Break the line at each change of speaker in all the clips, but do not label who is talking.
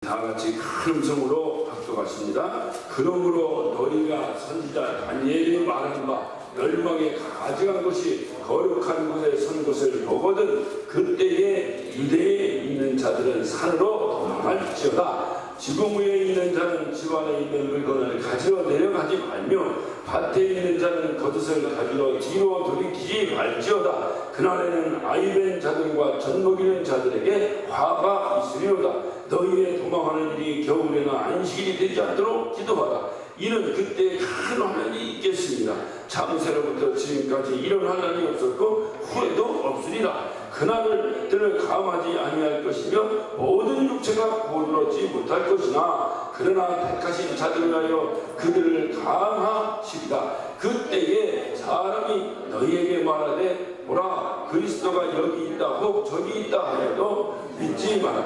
다 같이 큰 음성으로 합독하십니다. 그러므로 너희가 선지자 다니엘이 말한 바 멸망에 가증한 것이 거룩한 곳에 선 것을 보거든 그때에 유대에 있는 자들은 산으로 도망할지어다. 지붕 위에 있는 자는 집 안에 있는 물건을 가지러 내려가지 말며 밭에 있는 자는 겉옷을 가지러 뒤로 돌이키지 말지어다. 그날에는 아이된 자들과 젖먹이는 자들에게 화가 있으리로다. 너희의 도망하는 일이 겨울에나 안식일이 되지 않도록 기도하라. 이는 그때 큰 환난이 있겠습니다. 창세로부터 지금까지 이런 환난이 없었고 후에도 없으리라. 그날을 감하지 아니할 것이며 모든 육체가 고르지 못할 것이나 그러나 택하신 자들을 하여 그들을 감하시리라. 그때에 사람이 너희에게 말하되 보라 그리스도가 여기 있다 혹 저기 있다 하여도 믿지 마라.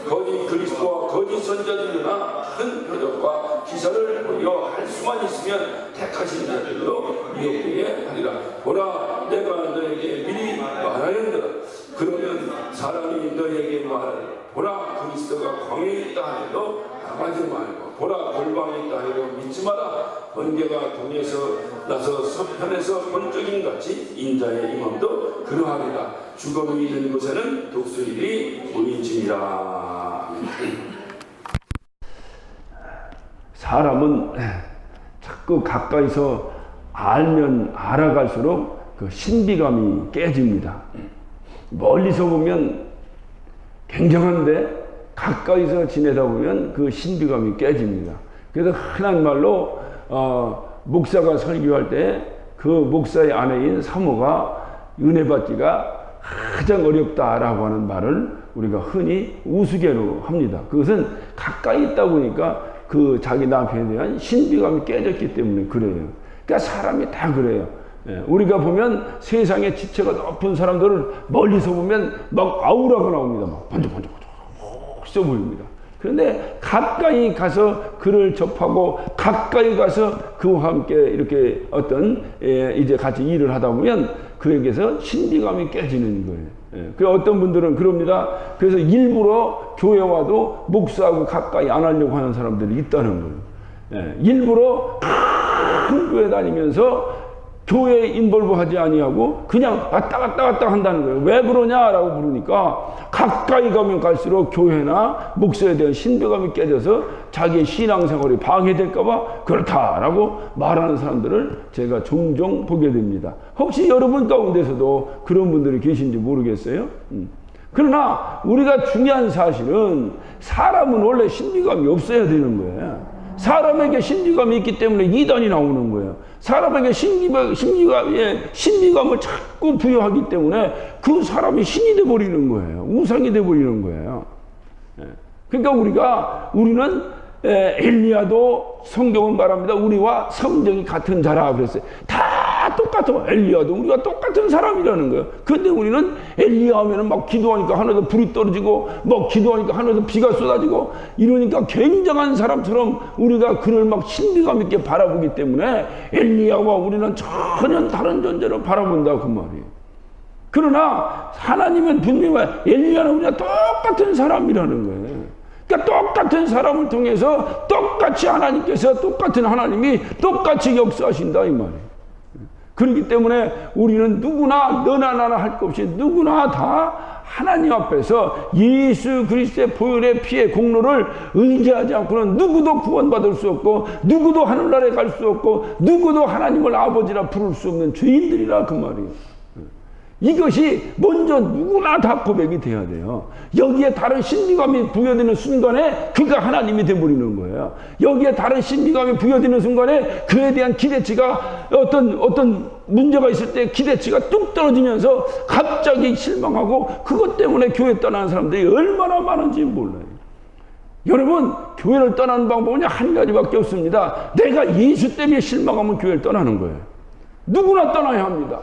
거짓 그리스도와 거짓 선자들이나 큰 표적과 기사를 보여 할 수만 있으면 택하신 자들로 미혹되게 하리라. 보라 내가 너에게 미리 말하였노라. 그러면 사람이 너에게 말하되 보라 그리스도가 광야에 있다 해도 나가지 말고 보라 골방에 있다 해도 믿지 마라. 번개가 동에서 나서 서편에서 번쩍인 같이 인자의 임함도 그러하리라. 죽음이 있는 곳에는 독수리들이 보이지니라.
사람은 자꾸 가까이서 알면 알아갈수록 그 신비감이 깨집니다. 멀리서 보면 굉장한데 가까이서 지내다 보면 그 신비감이 깨집니다. 그래서 흔한 말로 목사가 설교할 때 그 목사의 아내인 사모가 은혜 받기가 가장 어렵다라고 하는 말을 우리가 흔히 우스개로 합니다. 그것은 가까이 있다 보니까 그 자기 남편에 대한 신비감이 깨졌기 때문에 그래요. 그러니까 사람이 다 그래요. 우리가 보면 세상에 지체가 높은 사람들을 멀리서 보면 막 아우라가 나옵니다. 막 번쩍번쩍 멋있어 보입니다. 그런데 가까이 가서 그를 접하고 가까이 가서 그와 함께 이렇게 어떤 이제 같이 일을 하다 보면 그에게서 신비감이 깨지는 거예요. 그 어떤 분들은 그럽니다. 그래서 일부러 교회 와도 목사하고 가까이 안 하려고 하는 사람들이 있다는 거예요. 일부러 큰 교회 다니면서 교회에 인볼브 하지 아니하고 그냥 왔다 갔다 한다는 거예요. 왜 그러냐라고 물으니까 가까이 가면 갈수록 교회나 목사에 대한 신비감이 깨져서 자기의 신앙생활이 방해될까봐 그렇다라고 말하는 사람들을 제가 종종 보게 됩니다. 혹시 여러분 가운데서도 그런 분들이 계신지 모르겠어요. 그러나 우리가 중요한 사실은 사람은 원래 신비감이 없어야 되는 거예요. 사람에게 신비감이 있기 때문에 이단이 나오는 거예요. 사람에게 신비감을 자꾸 부여하기 때문에 그 사람이 신이 돼버리는 거예요. 우상이 돼버리는 거예요. 그러니까 우리는 엘리야도 성경은 말합니다. 우리와 성정이 같은 자라 그랬어요. 다 똑같아. 엘리야도 우리가 똑같은 사람이라는 거예요. 근데 우리는 엘리야 하면은 막 기도하니까 하늘에서 불이 떨어지고 막 기도하니까 하늘에서 비가 쏟아지고 이러니까 굉장한 사람처럼 우리가 그를 막 신비감 있게 바라보기 때문에 엘리야와 우리는 전혀 다른 존재로 바라본다 그 말이에요. 그러나 하나님은 분명히 엘리야는 우리가 똑같은 사람이라는 거예요. 그러니까 똑같은 사람을 통해서 똑같이 하나님께서 똑같은 하나님이 똑같이 역사하신다 이 말이에요. 그렇기 때문에 우리는 누구나 너나 나나 할 것 없이 누구나 다 하나님 앞에서 예수 그리스도의 보혈의 피의 공로를 의지하지 않고는 누구도 구원받을 수 없고 누구도 하늘나라에 갈 수 없고 누구도 하나님을 아버지라 부를 수 없는 죄인들이라 그 말이에요. 이것이 먼저 누구나 다 고백이 돼야 돼요. 여기에 다른 신비감이 부여되는 순간에 그가 하나님이 되어버리는 거예요. 여기에 다른 신비감이 부여되는 순간에 그에 대한 기대치가 어떤 문제가 있을 때 기대치가 뚝 떨어지면서 갑자기 실망하고 그것 때문에 교회 떠나는 사람들이 얼마나 많은지 몰라요. 여러분 교회를 떠나는 방법은 한 가지밖에 없습니다. 내가 예수 때문에 실망하면 교회를 떠나는 거예요. 누구나 떠나야 합니다.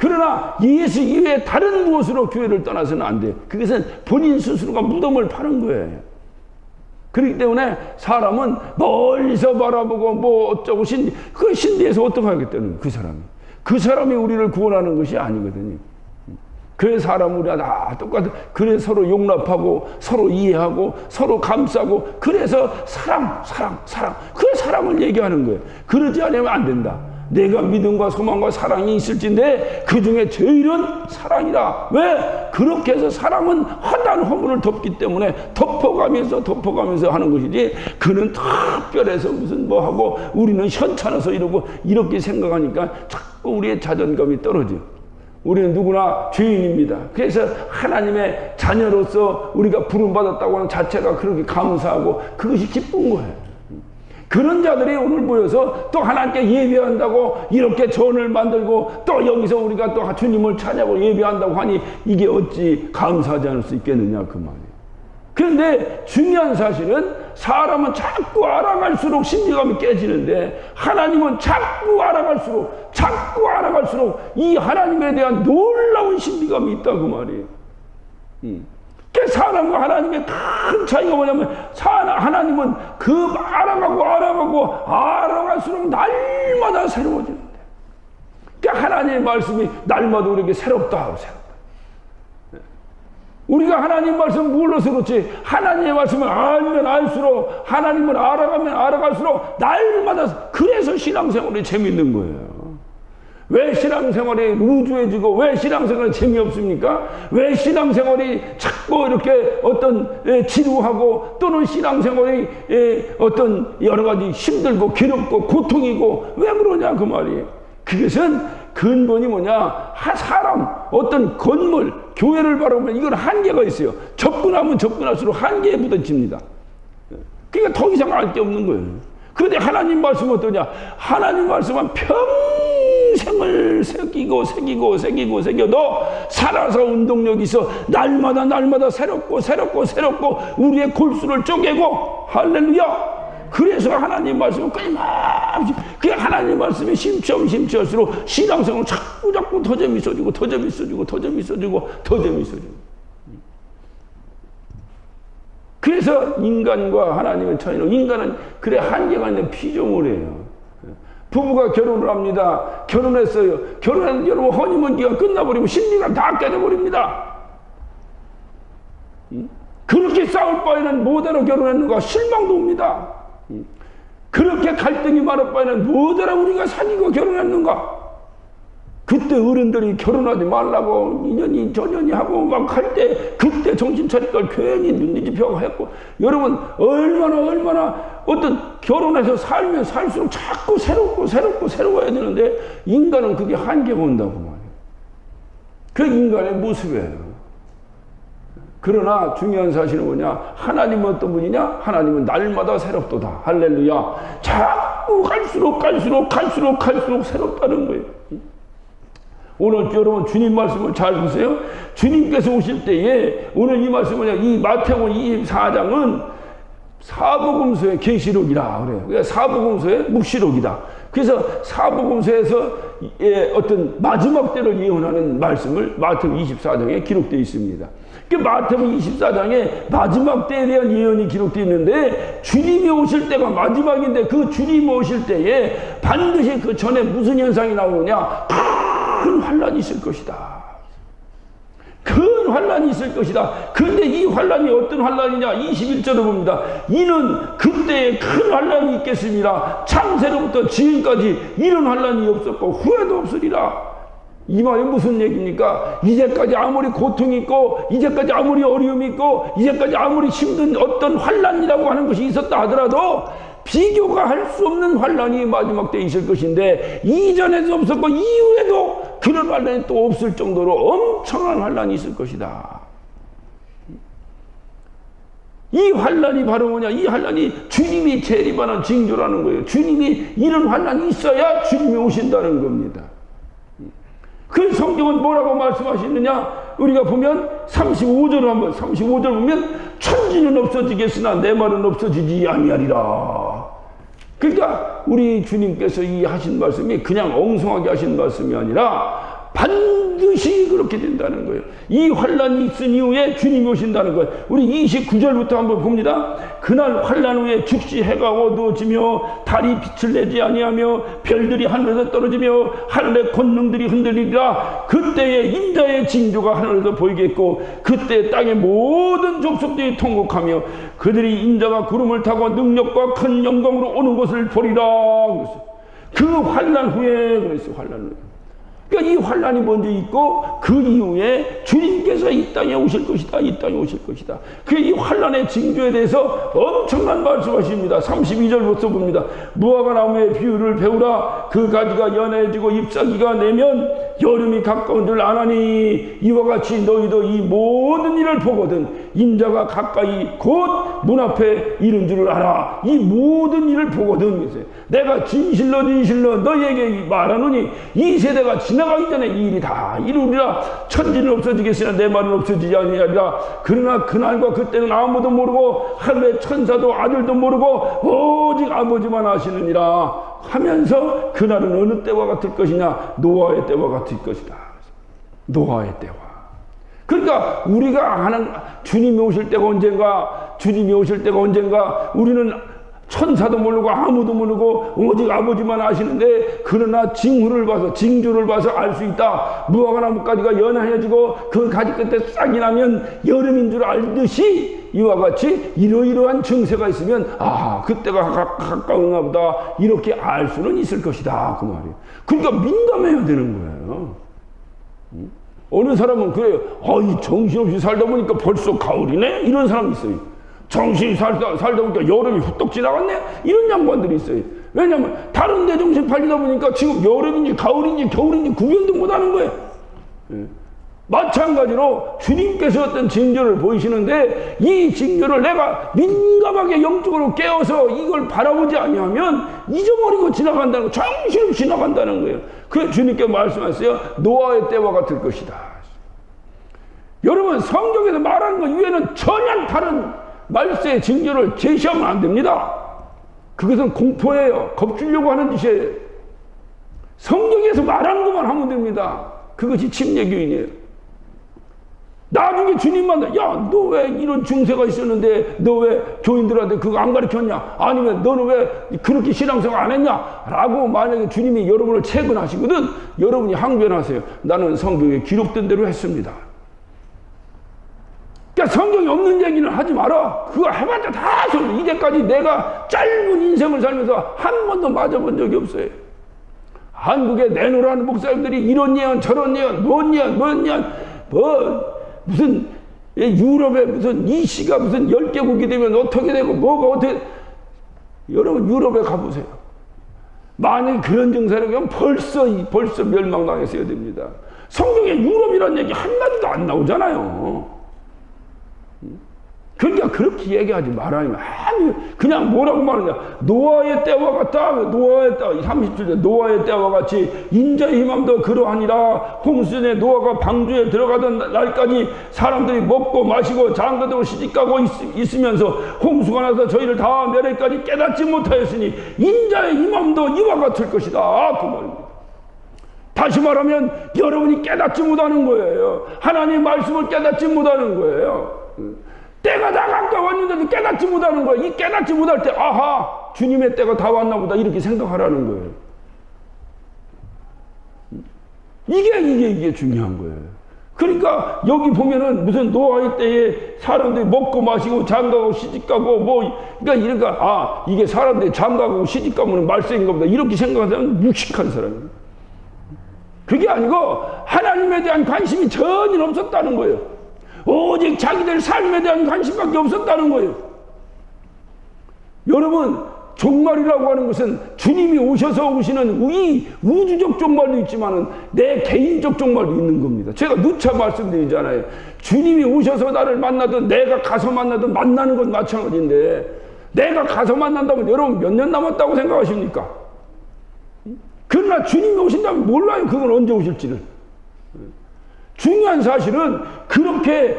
그러나 예수 이외에 다른 무엇으로 교회를 떠나서는 안 돼요. 그것은 본인 스스로가 무덤을 파는 거예요. 그렇기 때문에 사람은 멀리서 바라보고 뭐 어쩌고 그 신비에서 어떻게 하겠다는 그 사람이 우리를 구원하는 것이 아니거든요. 그래 사람 우리가 다 똑같아. 그래 서로 용납하고 서로 이해하고 서로 감싸고 그래서 사랑. 그 사랑을 얘기하는 거예요. 그러지 않으면 안 된다. 내가 믿음과 소망과 사랑이 있을진데 그 중에 제일은 사랑이다. 왜? 그렇게 해서 사랑은 험한 허물을 덮기 때문에 덮어가면서 하는 것이지 그는 특별해서 무슨 뭐 하고 우리는 현찮아서 이러고 이렇게 생각하니까 자꾸 우리의 자존감이 떨어져. 우리는 누구나 죄인입니다. 그래서 하나님의 자녀로서 우리가 부름받았다고 하는 자체가 그렇게 감사하고 그것이 기쁜 거예요. 그런 자들이 오늘 모여서 또 하나님께 예배한다고 이렇게 전을 만들고 또 여기서 우리가 또 주님을 찬양하고 예배한다고 하니 이게 어찌 감사하지 않을 수 있겠느냐 그 말이에요. 그런데 중요한 사실은 사람은 자꾸 알아갈수록 신비감이 깨지는데 하나님은 자꾸 알아갈수록 이 하나님에 대한 놀라운 신비감이 있다 그 말이에요. 사람과 하나님의 큰 차이가 뭐냐면 하나님은 그 알아갈수록 날마다 새로워지는데 하나님의 말씀이 날마다 우리에게 새롭다. 우리가 하나님 말씀 몰라서 그렇지 하나님의 말씀을 알면 알수록 하나님을 알아가면 알아갈수록 날마다 그래서 신앙생활이 재밌는 거예요. 왜 신앙생활이 루즈해지고 왜 신앙생활이 재미없습니까? 왜 신앙생활이 자꾸 이렇게 어떤 지루하고 또는 신앙생활이 어떤 여러 가지 힘들고 괴롭고 고통이고 왜 그러냐 그 말이에요. 그것은 근본이 뭐냐? 사람 어떤 건물 교회를 바라보면 이건 한계가 있어요. 접근하면 접근할수록 한계에 부딪힙니다. 그러니까 더 이상 알 게 없는 거예요. 그런데 하나님 말씀은 어떠냐? 하나님 말씀은 평생을 새기고 너 살아서 운동력이 있어 날마다 새롭고 우리의 골수를 쪼개고 할렐루야. 그래서 하나님 말씀은 끊임없이 그 하나님 말씀이 심취할수록 신앙생활은 자꾸 더 재밌어지고 그래서 인간과 하나님의 차이는 인간은 그래 한계가 있는 피조물이에요. 부부가 결혼을 합니다. 결혼했어요. 결혼했는데 여러분 허니문 기간 끝나버리고 심리가 다 깨져버립니다. 그렇게 싸울 바에는 뭐대로 결혼했는가 실망도 옵니다. 그렇게 갈등이 많을 바에는 뭐대로 우리가 사귀고 결혼했는가. 그때 어른들이 결혼하지 말라고 이년이 저년이 하고 막 할 때 그때 정신 차릴 걸 괜히 눈뒤집혀가 했고 여러분 얼마나 어떤 결혼해서 살면 살수록 자꾸 새로워야 되는데 인간은 그게 한계가 온다고 말이에요. 그 인간의 모습이에요. 그러나 중요한 사실은 뭐냐? 하나님은 어떤 분이냐? 하나님은 날마다 새롭도다. 할렐루야. 자꾸 갈수록 새롭다는 거예요. 오늘 여러분 주님 말씀을 잘 보세요. 주님께서 오실 때에 오늘 이 말씀은 이 마태복음 24장은 사복음서의 계시록이라 그래요. 그러니까 사복음서의 묵시록이다. 그래서 사복음서에서 어떤 마지막 때를 예언하는 말씀을 마태복음 24장에 기록되어 있습니다. 그 마태복음 24장에 마지막 때에 대한 예언이 기록되어 있는데 주님이 오실 때가 마지막인데 그 주님이 오실 때에 반드시 그 전에 무슨 현상이 나오느냐? 큰 환란이 있을 것이다. 큰 환란이 있을 것이다. 그런데 이 환란이 어떤 환란이냐? 21절을 봅니다. 이는 그때에 큰 환란이 있겠습니다. 창세로부터 지금까지 이런 환란이 없었고 후회도 없으리라. 이 말이 무슨 얘기입니까? 이제까지 아무리 고통이 있고 이제까지 아무리 어려움이 있고 이제까지 아무리 힘든 어떤 환란이라고 하는 것이 있었다 하더라도 비교가 할 수 없는 환란이 마지막 때 있을 것인데 이전에도 없었고 이후에도 그런 환란이 또 없을 정도로 엄청난 환란이 있을 것이다. 이 환란이 바로 뭐냐? 이 환란이 주님이 재림하는 징조라는 거예요. 주님이 이런 환란이 있어야 주님이 오신다는 겁니다. 그 성경은 뭐라고 말씀하시느냐? 우리가 보면 35절 보면 천지는 없어지겠으나 내 말은 없어지지 아니하리라. 그러니까 우리 주님께서 이 하신 말씀이 그냥 엉성하게 하신 말씀이 아니라 반드시 그렇게 된다는 거예요. 이 환란이 있은 이후에 주님이 오신다는 거예요. 우리 29절부터 한번 봅니다. 그날 환란 후에 즉시 해가 어두워지며 달이 빛을 내지 아니하며 별들이 하늘에서 떨어지며 하늘의 권능들이 흔들리리라. 그때에 인자의 징조가 하늘에서 보이겠고 그때 땅의 모든 족속들이 통곡하며 그들이 인자가 구름을 타고 능력과 큰 영광으로 오는 것을 보리라. 그 환란 후에 그랬어요. 환란 후에. 그러니까 이 환란이 먼저 있고 그 이후에 주님께서 이 땅에 오실 것이다. 이 땅에 오실 것이다. 그 이 환란의 징조에 대해서 엄청난 말씀하십니다. 32절부터 봅니다. 무화과 나무의 비유를 배우라. 그 가지가 연해지고 잎사귀가 내면 여름이 가까운 줄 아나니 이와 같이 너희도 이 모든 일을 보거든 인자가 가까이 곧 문 앞에 이른 줄을 알아. 이 모든 일을 보거든. 내가 진실로 너희에게 말하노니 이 세대가 지나가기 전에 이 일이 다 이루리라. 천지는 없어지겠으나 내 말은 없어지지 아니하리라. 그러나 그날과 그때는 아무도 모르고 하늘의 천사도 아들도 모르고 오직 아버지만 아시느니라 하면서 그날은 어느 때와 같을 것이냐. 노아의 때와 같을 것이다. 노아의 때와. 그러니까 우리가 하는 주님이 오실 때가 언젠가, 주님이 오실 때가 언젠가, 우리는 천사도 모르고 아무도 모르고 오직 아버지만 아시는데, 그러나 징후를 봐서, 징조를 봐서 알 수 있다. 무화과 나무가지가 연하여지고 그 가지 끝에 싹이 나면 여름인 줄 알듯이 이와 같이 이러이러한 증세가 있으면 아, 그때가 가까운가 보다, 이렇게 알 수는 있을 것이다, 그 말이에요. 그러니까 민감해야 되는 거예요. 어느 사람은 그래요. 이 정신없이 살다 보니까 벌써 가을이네? 이런 사람이 있어요. 정신이 살다 보니까 여름이 후떡 지나갔네? 이런 양반들이 있어요. 왜냐면 다른 데 정신 팔리다 보니까 지금 여름인지 가을인지 겨울인지 구별도 못하는 거예요. 마찬가지로 주님께서 어떤 징조를 보이시는데 이 징조를 내가 민감하게 영적으로 깨어서 이걸 바라보지 아니하면 잊어버리고 지나간다는 거, 정신없이 지나간다는 거예요. 그래서 주님께 말씀하셨어요. 노아의 때와 같을 것이다. 여러분, 성경에서 말하는 것 이외에는 전혀 다른 말세의 징조를 제시하면 안 됩니다. 그것은 공포예요. 겁주려고 하는 짓이에요. 성경에서 말하는 것만 하면 됩니다. 그것이 침례교인이에요. 나중에 주님 만나, 야, 너 왜 이런 증세가 있었는데 너 왜 교인들한테 그거 안 가르쳤냐? 아니면 너는 왜 그렇게 신앙생활 안 했냐? 라고 만약에 주님이 여러분을 채근하시거든, 여러분이 항변하세요. 나는 성경에 기록된 대로 했습니다. 그러니까 성경이 없는 얘기는 하지 마라. 그거 해봤자 다 소리. 이제까지 내가 짧은 인생을 살면서 한 번도 맞아본 적이 없어요. 한국에 내놓으라는 목사님들이 이런 예언 저런 예언 뭔 예언 무슨 유럽에 무슨 이 시가 무슨 10개국이 되면 어떻게 되고 뭐가 어떻게. 여러분 유럽에 가보세요. 만약에 그런 증세라면 벌써 멸망당했어야 됩니다. 성경에 유럽이라는 얘기 한마디도 안 나오잖아요. 그러니까 그렇게 얘기하지 말아요. 그냥 뭐라고 말하냐. 노아의 때와 같다. 노아의 때, 37절 노아의 때와 같이 인자의 희망도 그러하니라. 홍수전에 노아가 방주에 들어가던 날까지 사람들이 먹고 마시고 장가들고 시집가고 있으면서 홍수가 나서 저희를 다 멸해까지 깨닫지 못하였으니 인자의 희망도 이와 같을 것이다, 그 말입니다. 다시 말하면 여러분이 깨닫지 못하는 거예요. 하나님의 말씀을 깨닫지 못하는 거예요. 때가 다 가까웠는데도 깨닫지 못하는 거예요. 이 깨닫지 못할 때 아하, 주님의 때가 다 왔나 보다, 이렇게 생각하라는 거예요. 이게 중요한 거예요. 그러니까 여기 보면은 무슨 노아의 때에 사람들이 먹고 마시고 장가가고 시집가고 그러니까 이게 사람들이 장가가고 시집가면 말세인가 보다, 이렇게 생각하는 사람은 무식한 사람이에요. 그게 아니고 하나님에 대한 관심이 전혀 없었다는 거예요. 오직 자기들 삶에 대한 관심밖에 없었다는 거예요. 여러분, 종말이라고 하는 것은 주님이 오셔서 오시는 이 우주적 종말도 있지만은 내 개인적 종말도 있는 겁니다. 제가 누차 말씀드리잖아요. 주님이 오셔서 나를 만나든 내가 가서 만나든 만나는 건 마찬가지인데, 내가 가서 만난다면 여러분 몇 년 남았다고 생각하십니까? 그러나 주님이 오신다면 몰라요. 그건 언제 오실지를. 중요한 사실은 그렇게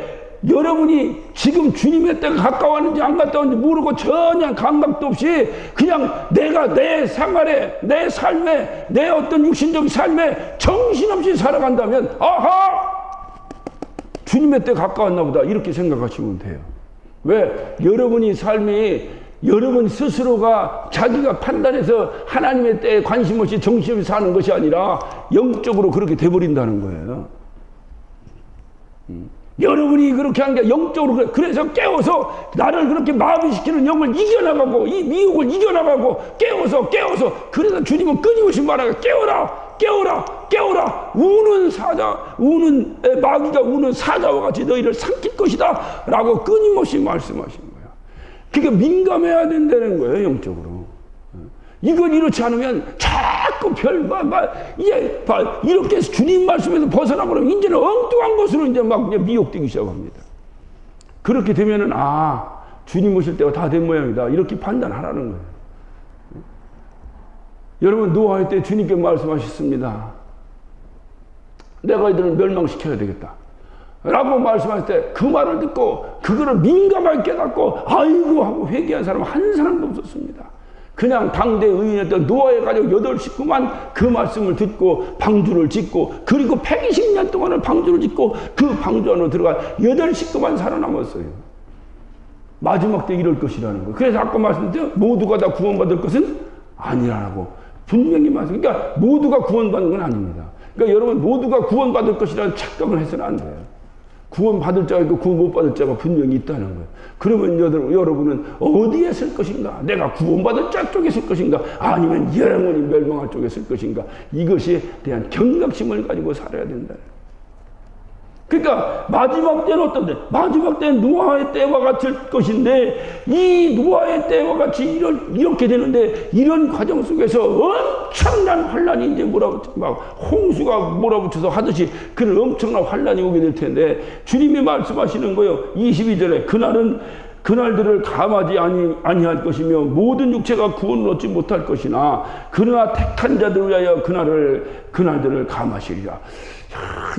여러분이 지금 주님의 때가 가까웠는지 안 가까웠는지 모르고 전혀 감각도 없이 그냥 내가 내 생활에, 내 삶에, 내 어떤 육신적 삶에 정신없이 살아간다면 아하! 주님의 때 가까웠나 보다 이렇게 생각하시면 돼요. 왜? 여러분이 삶이 여러분 스스로가 자기가 판단해서 하나님의 때에 관심 없이 정신 없이 사는 것이 아니라 영적으로 그렇게 돼버린다는 거예요. 여러분이 그렇게 한 게 영적으로 그래서 깨워서 나를 그렇게 마비시키는 영을 이겨나가고 이 미혹을 이겨나가고 깨워서 그래서 주님은 끊임없이 말하고 깨워라 우는 사자 마귀가 우는 사자와 같이 너희를 삼킬 것이다 라고 끊임없이 말씀하신 거예요. 그러니까 민감해야 된다는 거예요. 영적으로. 이걸 이렇지 않으면 자꾸 이제 이렇게 해서 주님 말씀에서 벗어나고 그러면 이제는 엉뚱한 것으로 이제 막 미혹되기 시작합니다. 그렇게 되면은 주님 오실 때가 다 된 모양이다 이렇게 판단하라는 거예요. 여러분 노아의 때 주님께 말씀하셨습니다. 내가 이들을 멸망시켜야 되겠다 라고 말씀하실 때 그 말을 듣고 그거를 민감하게 깨닫고 아이고 하고 회개한 사람 한 사람도 없었습니다. 그냥 당대 의인이었던 노아의 가족 8식구만 그 말씀을 듣고 방주를 짓고 그리고 120년 동안을 방주를 짓고 그 방주 안으로 들어간 8식구만 살아남았어요. 마지막 때 이럴 것이라는 거예요. 그래서 아까 말씀드렸죠. 모두가 다 구원받을 것은 아니라고 분명히 말씀. 그러니까 모두가 구원받는 건 아닙니다. 그러니까 여러분 모두가 구원받을 것이라는 착각을 해서는 안 돼요. 구원받을 자가 있고 구원 못 받을 자가 분명히 있다는 거예요. 그러면 여러분은 어디에 쓸 것인가? 내가 구원받을 자 쪽에 쓸 것인가? 아니면 영원히 멸망할 쪽에 쓸 것인가? 이것에 대한 경각심을 가지고 살아야 된다. 그러니까 마지막 때는 어떤데? 마지막 때는 노아의 때와 같을 것인데 이 노아의 때와 같이 이렇게 되는데 이런 과정 속에서 엄청난 환란이 이제 막 홍수가 몰아붙여서 하듯이 그런 엄청난 환란이 오게 될 텐데 주님이 말씀하시는 거예요. 22절에 그날들을 감하지 아니할 것이며 모든 육체가 구원을 얻지 못할 것이나 그러나 택한 자들 위하여 그날들을 감하시리라.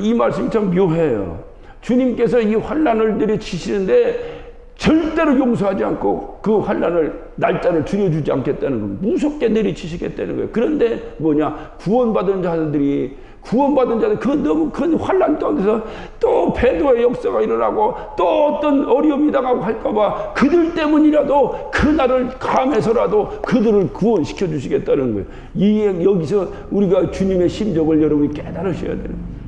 이 말씀이 참 묘해요. 주님께서 이 환란을 내리치시는데 절대로 용서하지 않고 그 환란을 날짜를 줄여주지 않겠다는 거예요. 무섭게 내리치시겠다는 거예요. 그런데 구원받은 자들 그 너무 큰 환란 가운데서 또 배도의 역사가 일어나고 또 어떤 어려움이 당하고 할까봐 그들 때문이라도 그날을 감해서라도 그들을 구원시켜 주시겠다는 거예요. 여기서 우리가 주님의 심정을 여러분이 깨달으셔야 되는 거예요.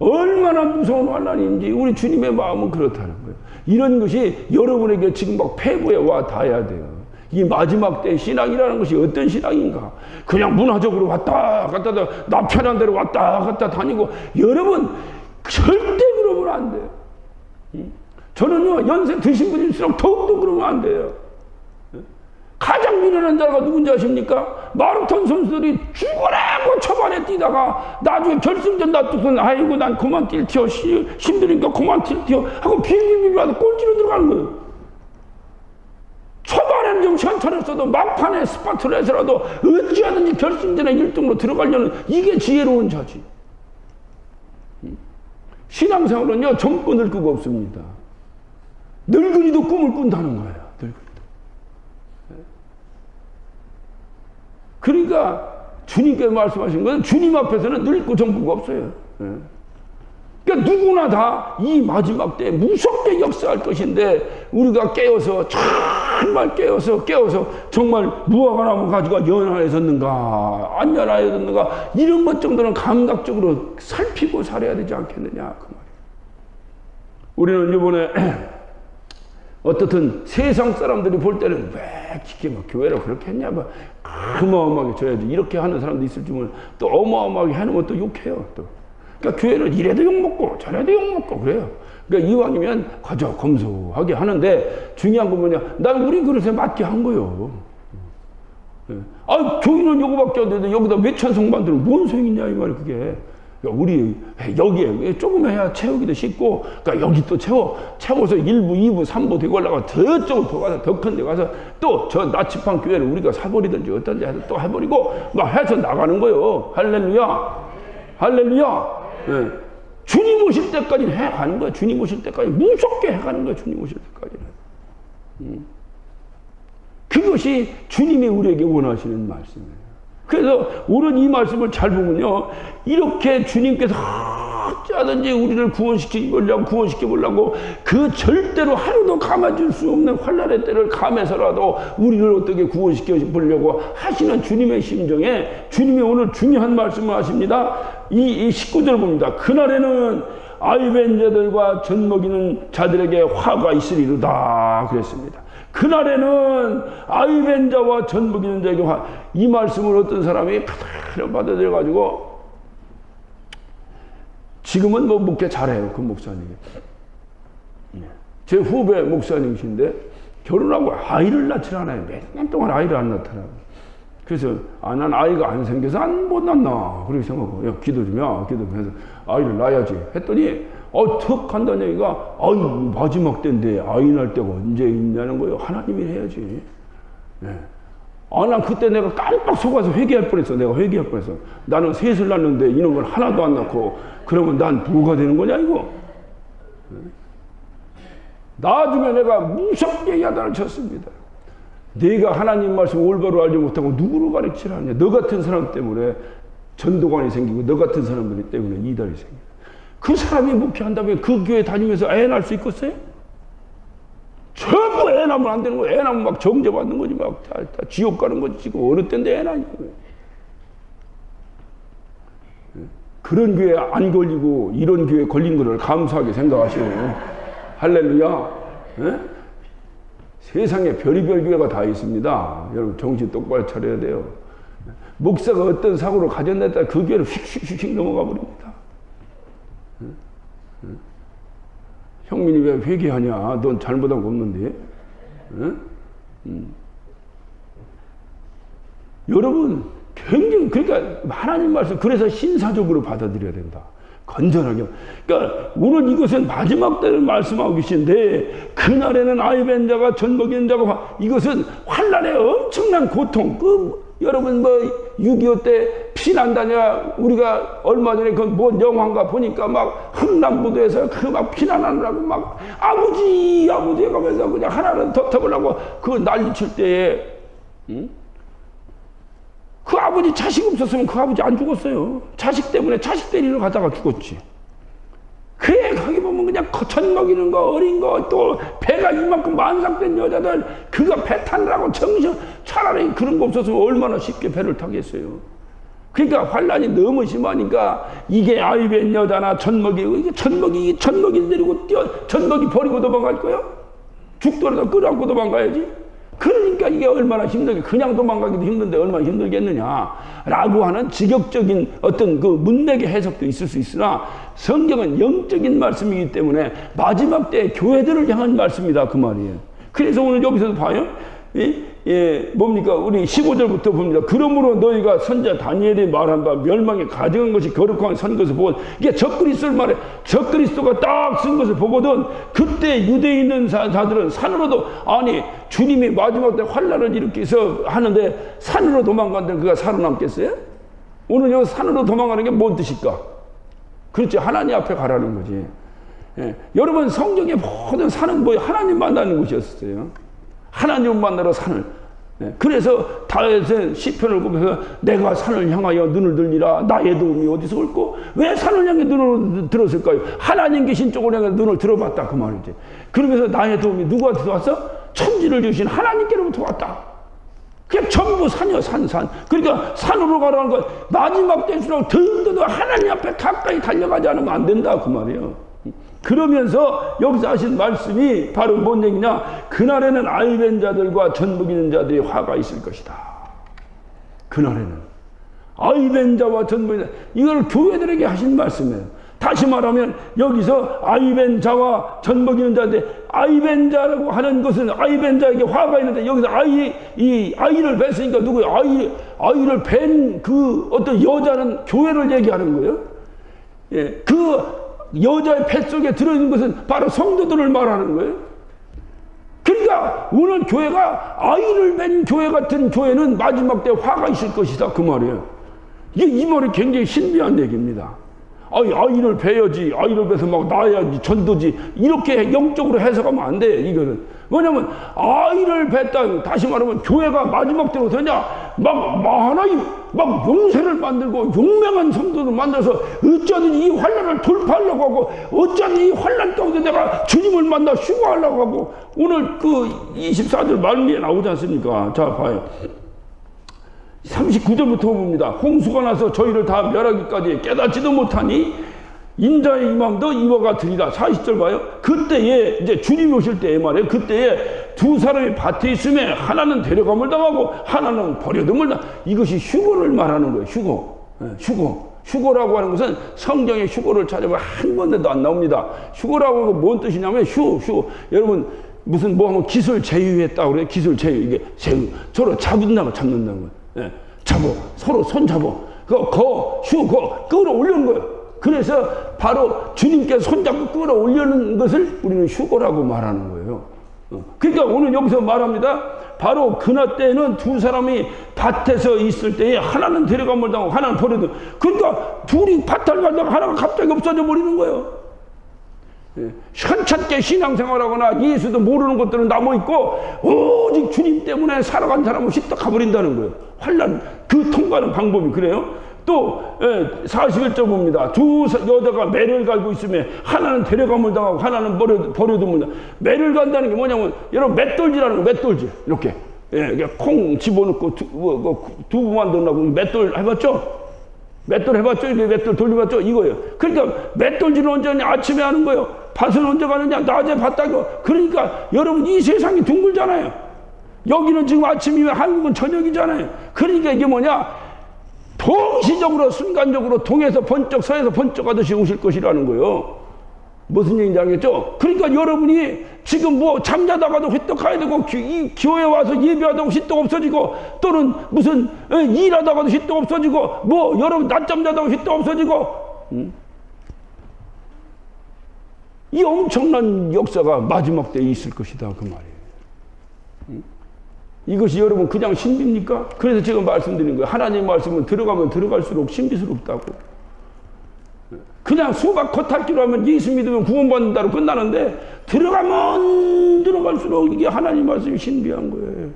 얼마나 무서운 환란인지 우리 주님의 마음은 그렇다는 거예요. 이런 것이 여러분에게 지금 막 폐부에 와 닿아야 돼요. 이 마지막 때 신앙이라는 것이 어떤 신앙인가? 그냥 문화적으로 왔다 갔다 나 편한 대로 왔다 갔다 다니고 여러분 절대 그러면 안 돼요. 저는요 연세 드신 분일수록 더욱더 그러면 안 돼요. 가장 미련한 자가 누군지 아십니까? 마라톤 선수들이 죽으라고 초반에 뛰다가 나중에 결승전 놔두고는 아이고 난 그만 뛸 티어 힘드니까 그만 뛸 티어 하고 비비비비 하고 꼴찌로 들어가는 거예요. 초반에는 좀 현찰했어도 막판에 스파트를 해서라도 어찌하든지 결승전에 1등으로 들어가려는 이게 지혜로운 자지. 신앙생활은요 젊고 늙고 없습니다. 늙은이도 꿈을 꾼다는 거예요. 그러니까 주님께 말씀하신 것은 주님 앞에서는 늙고 젊고가 없어요. 그러니까 누구나 다 이 마지막 때 무섭게 역사할 것인데 우리가 깨어서 정말 깨어서 정말 무화과 나무 가지고 연하여졌는가 안 연하여졌는가 이런 것 정도는 감각적으로 살피고 살아야 되지 않겠느냐 그 말이에요. 우리는 이번에 어떻든 세상 사람들이 볼 때는 왜 이게 막 교회를 그렇게 했냐 막 어마어마하게 줘야지 이렇게 하는 사람도 있을 줄은 또 어마어마하게 해놓으면 또 욕해요 또. 그러니까 교회는 이래도 욕먹고 저래도 욕먹고 그래요. 그러니까 이왕이면 가져 검소하게 하는데 중요한 건 뭐냐 난 우리 그릇에 맞게 한 거요. 교인은 요거밖에 안 되는데 여기다 왜 찬송 만들면 뭔 소용이냐 이 말이 그게. 우리 여기에 조금 해야 채우기도 쉽고 그러니까 여기 또 채워서 1부, 2부, 3부 되고 올라가 저쪽으로 더 가서 더 큰 데 가서 또 저 나치판 교회를 우리가 사버리든지 어떤지 해서 또 해버리고 막 해서 나가는 거예요. 할렐루야. 네. 주님 오실 때까지는 해가는 거야. 주님 오실 때까지 무섭게 해가는 거야. 주님 오실 때까지는. 그것이 주님이 우리에게 원하시는 말씀이에요. 그래서 오늘 이 말씀을 잘 보면요. 이렇게 주님께서 어찌하든지 우리를 구원시켜보려고 그 절대로 하루도 감아줄 수 없는 환난의 때를 감해서라도 우리를 어떻게 구원시켜보려고 하시는 주님의 심정에 주님이 오늘 중요한 말씀을 하십니다. 이 19절 봅니다. 그날에는 아이벤 자들과 젖 먹이는 자들에게 화가 있으리로다 그랬습니다. 그날에는 아이벤 자와 젖 먹이는 자에게 화. 이 말씀을 어떤 사람이 그대로 받아들여가지고 지금은 뭐 목회 잘해요. 그 목사님이. 제 후배 목사님이신데 결혼하고 아이를 낳질 않아요. 몇 년 동안 아이를 안 낳더라고요. 그래서 난 아이가 안 생겨서 못 낳나 그렇게 생각하고 야 기도 좀 해서 아이를 낳아야지 했더니 턱 한다는 얘기가 마지막 때인데 아이 낳을 때가 언제 있냐는 거예요. 하나님이 해야지. 난 그때 내가 깜빡 속아서 회개할 뻔했어. 내가 회개할 뻔했어. 나는 셋을 낳는데 이런 걸 하나도 안 낳고 그러면 난 뭐가 되는 거냐 이거. 나중에 내가 무섭게 야단을 쳤습니다. 네가 하나님 말씀 올바로 알지 못하고 누구를 가르치라 하냐. 너 같은 사람 때문에 전도관이 생기고 너 같은 사람들 때문에 이달이 생겨요. 그 사람이 목회한다면 그 교회 다니면서 애 낳을 수 있겠어요? 전부 애 낳으면 안 되는 거예요. 애 낳으면 막 정죄받는 거지. 막 다 지옥 가는 거지. 지금 어느 때인데 애 낳는 거예요. 그런 교회 안 걸리고 이런 교회 걸린 거를 감사하게 생각하시오. 할렐루야. 세상에 별의별 교회가 다 있습니다. 여러분 정신 똑바로 차려야 돼요. 목사가 어떤 사고로 가져냈다 그 교회를 휙휙휙 넘어가 버립니다. 형민이 왜 회개하냐? 넌 잘못한 거 없는데. 여러분 굉장히 그러니까 하나님 말씀 그래서 신사적으로 받아들여야 된다. 건전하게. 그러니까 오늘 이것은 마지막 때를 말씀하고 계신데 그날에는 아이벤 자가 젖 먹이는 자가 이것은 환난의 엄청난 고통. 여러분 6.25 때 피난다냐 우리가 얼마 전에 그 뭔 영화인가 보니까 막 흥남부도에서 그 막 피난하느라고 막 아버지 가면서 그냥 하나는 더 터보려고 그 난리칠 때에 그 아버지 자식 없었으면 그 아버지 안 죽었어요. 자식 때문에 자식 때리러 가다가 죽었지. 그래 거기 보면 그냥 젖 먹이는 거 어린 거 또 배가 이만큼 만삭된 여자들 그거 배 타느라고 정신 차라리 그런 거 없었으면 얼마나 쉽게 배를 타겠어요. 그러니까 환란이 너무 심하니까 이게 아이벤 여자나 젖 먹이고 이게 젖 먹이 내리고 젖 먹이 버리고 도망갈 거요? 죽더라도 끌어안고 도망가야지. 그러니까 이게 얼마나 힘들게 그냥 도망가기도 힘든데 얼마나 힘들겠느냐라고 하는 직역적인 어떤 그 문맥의 해석도 있을 수 있으나 성경은 영적인 말씀이기 때문에 마지막 때 교회들을 향한 말씀이다 그 말이에요. 그래서 오늘 여기서도 봐요. 뭡니까? 우리 15절부터 봅니다. 그러므로 너희가 선자 다니엘이 말한 바 멸망에 가증한 것이 거룩하게 선 것을 보고 이게 적그리스도를 말해. 적그리스도가 딱 쓴 것을 보거든 그때 유대에 있는 자들은 산으로도 아니 주님이 마지막 때 환란을 일으켜서 하는데 산으로 도망간다면 그가 살아남겠어요? 오늘 여기 산으로 도망가는 게 뭔 뜻일까? 그렇지 하나님 앞에 가라는 거지. 여러분 성경의 모든 산은 뭐 하나님 만나는 곳이었어요. 하나님 만나러 산을. 그래서 다윗은 시편을 보면서 내가 산을 향하여 눈을 들리라 나의 도움이 어디서 올고 왜 산을 향해 눈을 들었을까요? 하나님 계신 쪽으로 향해 눈을 들어봤다 그 말이지. 그러면서 나의 도움이 누구한테서 왔어? 천지를 주신 하나님께로부터 왔다. 그냥 전부 산이요 산. 그러니까 산으로 가라는 건 마지막 때일수록 더욱더 하나님 앞에 가까이 달려가지 않으면 안 된다 그 말이에요. 그러면서 여기서 하신 말씀이 바로 뭔 얘기냐? 그날에는 아이벤 자들과 젖 먹이는 자들이 화가 있을 것이다. 그날에는 아이벤 자와 젖 먹이는 자 이걸 교회들에게 하신 말씀이에요. 다시 말하면 여기서 아이벤 자와 젖 먹이는 자인데 아이벤 자라고 하는 것은 아이벤 자에게 화가 있는데 여기서 이 아이를 뵀으니까 누구예요? 아이를 뵌 그 어떤 여자는 교회를 얘기하는 거예요. 그 여자의 뱃속에 들어있는 것은 바로 성도들을 말하는 거예요. 그러니까 오늘 교회가 아이를 뵌 교회 같은 교회는 마지막 때 화가 있을 것이다 그 말이에요. 이 말이 굉장히 신비한 얘기입니다. 아이를 배야지, 아이를 배서 막 낳아야지, 전도지, 이렇게 영적으로 해석하면 안 돼, 이거는. 왜냐면, 아이를 뱄다, 다시 말하면, 교회가 마지막 때로 되냐, 하나님, 용세를 만들고, 용맹한 성도를 만들어서, 어쩌든 이 환란을 돌파하려고 하고, 어쩌든 이 환란 가운데 내가 주님을 만나 휴거하려고 하고, 오늘 그 24절 말미에 나오지 않습니까? 자, 봐요. 39절부터 봅니다. 홍수가 나서 저희를 다 멸하기까지 깨닫지도 못하니 인자의 임함도 이와 같으리라. 40절 봐요. 그때에 이제 주님이 오실 때에 말이에요. 그때에 두 사람이 밭에 있음에 하나는 데려감을 당하고 하나는 버려둠을 당하고, 이것이 휴거를 말하는 거예요. 휴거라고 하는 것은 성경에 휴거를 찾아보면 한 군데도 안 나옵니다. 휴거라고 하는 건 뭔 뜻이냐면 여러분 무슨 뭐 하면 기술 제휴했다고 그래요. 기술 제휴. 이게 제휴. 서로 잡는다는 거예요. 예, 서로 손 잡어. 끌어올리는 거예요. 그래서 바로 주님께서 손잡고 끌어올리는 것을 우리는 휴거라고 말하는 거예요. 그러니까 오늘 여기서 말합니다. 바로 그날 때에는 두 사람이 밭에서 있을 때에 하나는 데려감을 당하고 하나는 버려도, 그러니까 둘이 밭을 가다가 하나가 갑자기 없어져 버리는 거예요. 현찮게 신앙생활하거나 예수도 모르는 것들은 남아있고 오직 주님 때문에 살아간 사람은 휘떡 가버린다는 거예요. 환란 그 통과하는 방법이 그래요. 또 41절 봅니다. 두 여자가 매를 갈고 있으면 하나는 데려감을 당하고 하나는 버려둠을. 매를 간다는 게 뭐냐면 여러분 맷돌질하는 거, 맷돌질 이렇게 콩 집어넣고 두부 만들라고 맷돌 해봤죠? 맷돌 해봤죠? 이게 맷돌 돌려봤죠? 이거예요. 그러니까 맷돌질은 언제 하냐? 아침에 하는 거예요. 밭은 언제 가느냐? 낮에 밭다고. 그러니까 여러분 이 세상이 둥글잖아요. 여기는 지금 아침이면 한국은 저녁이잖아요. 그러니까 이게 뭐냐? 동시적으로 순간적으로 동에서 번쩍 서에서 번쩍 하듯이 오실 것이라는 거예요. 무슨 얘기인지 알겠죠? 그러니까 여러분이 지금 뭐 잠자다가도 휘떡 가야 되고, 이 교회 와서 예배하다가 휘떡 없어지고, 또는 무슨 일하다가도 휘떡 없어지고, 뭐 여러분 낮잠 자다가 휘떡 없어지고, 이 엄청난 역사가 마지막 때에 있을 것이다 그 말이에요. 이것이 여러분 그냥 신비입니까? 그래서 제가 말씀드린 거예요. 하나님 말씀은 들어가면 들어갈수록 신비스럽다고. 그냥 수박 겉핥기로 하면 예수 믿으면 구원받는다로 끝나는데, 들어가면 들어갈수록 이게 하나님 말씀이 신비한 거예요.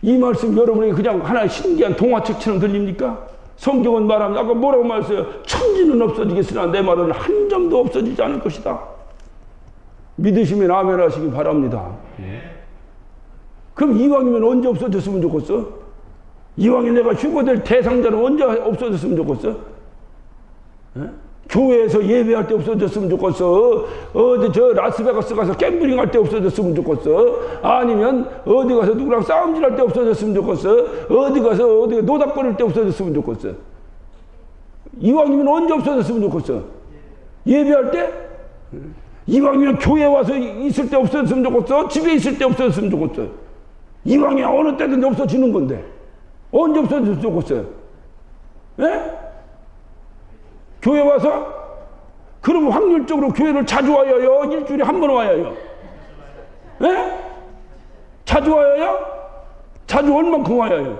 이 말씀 여러분이 그냥 하나의 신기한 동화책처럼 들립니까? 성경은 말합니다. 아까 뭐라고 말했어요? 천지는 없어지겠으나 내 말은 한 점도 없어지지 않을 것이다. 믿으시면 아멘 하시기 바랍니다. 그럼 이왕이면 언제 없어졌으면 좋겠어? 이왕에 내가 휴거될 대상자는 언제 없어졌으면 좋겠어? 교회에서 예배할 때 없어졌으면 좋겠어? 어디 저 라스베가스 가서 갬블링 할 때 없어졌으면 좋겠어? 아니면 어디 가서 누구랑 싸움질 할 때 없어졌으면 좋겠어? 어디 가서 어디 노닥거릴 때 없어졌으면 좋겠어? 이왕이면 언제 없어졌으면 좋겠어? 예배할 때? 이왕이면 교회 와서 있을 때 없어졌으면 좋겠어? 집에 있을 때 없어졌으면 좋겠어? 이왕이 어느 때든지 없어지는 건데 언제 없어졌으면 좋겠어요? 예? 교회 와서? 그럼 확률적으로 교회를 자주 와야 해요? 일주일에 한 번 와야 해요? 예? 자주 와야 해요? 자주 얼만큼 와야 해요?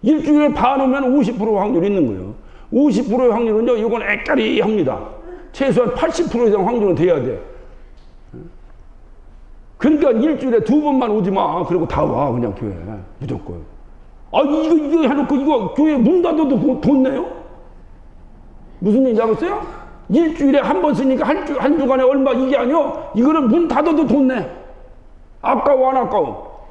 일주일에 반 오면 50% 확률이 있는 거예요. 50%의 확률은요, 이건 헷갈리 합니다. 최소한 80% 이상 확률은 돼야 돼. 그러니까 일주일에 2번만 오지 마. 그리고 다 와, 그냥 교회. 무조건. 이거 해놓고 이거 교회 문 닫아도 돈 내요? 무슨 얘기인지 알았어요? 일주일에 한 번 쓰니까 한 주간에 얼마 이게 아니요? 이거는 문 닫아도 돈 내. 아까워, 안 아까워?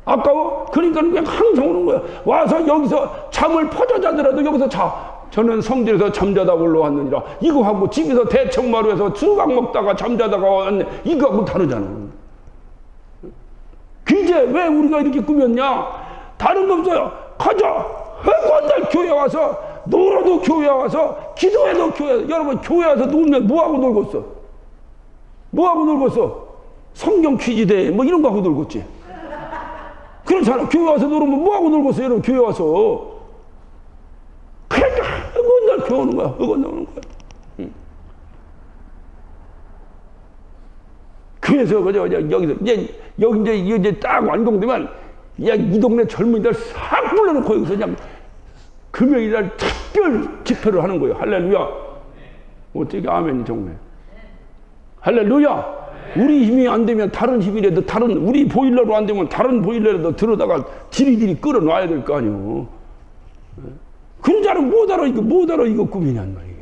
아까워? 그러니까 그냥 항상 오는 거야. 와서 여기서 잠을 퍼져 자더라도 여기서 자. 저는 성전에서 잠자다 올라왔느니라. 이거 하고 집에서 대청마루에서 수박 먹다가 잠자다가 왔네. 이거하고 다르잖아. 그제 왜 우리가 이렇게 꾸몄냐? 다른 거 없어요. 가자. 맨날 교회 와서 놀아도 교회 와서 기도해도 교회. 여러분 교회 와서 놀면 뭐하고 놀겠어? 뭐하고 놀겠어? 성경 퀴즈대 뭐 이런 거 하고 놀겠지. 그렇잖아. 교회 와서 놀면 뭐하고 놀겠어? 여러분 교회 와서. 그러니까 맨날 교회 오는 거야. 맨날 오는 거야. 그래서 그저 여기서 여기 이제 딱 완공되면 야, 이 동네 젊은이들 싹 불러놓고 여기서 그냥 금요일날 특별 집회를 하는 거예요. 할렐루야. 어떻게 아멘이 정말. 할렐루야. 우리 힘이 안 되면 다른 힘이라도 우리 보일러로 안 되면 다른 보일러라도 들어다가 지리지리 끌어놔야 될 거 아니오. 그런 자는 못 알아 이거 꿈이냔 말이에요.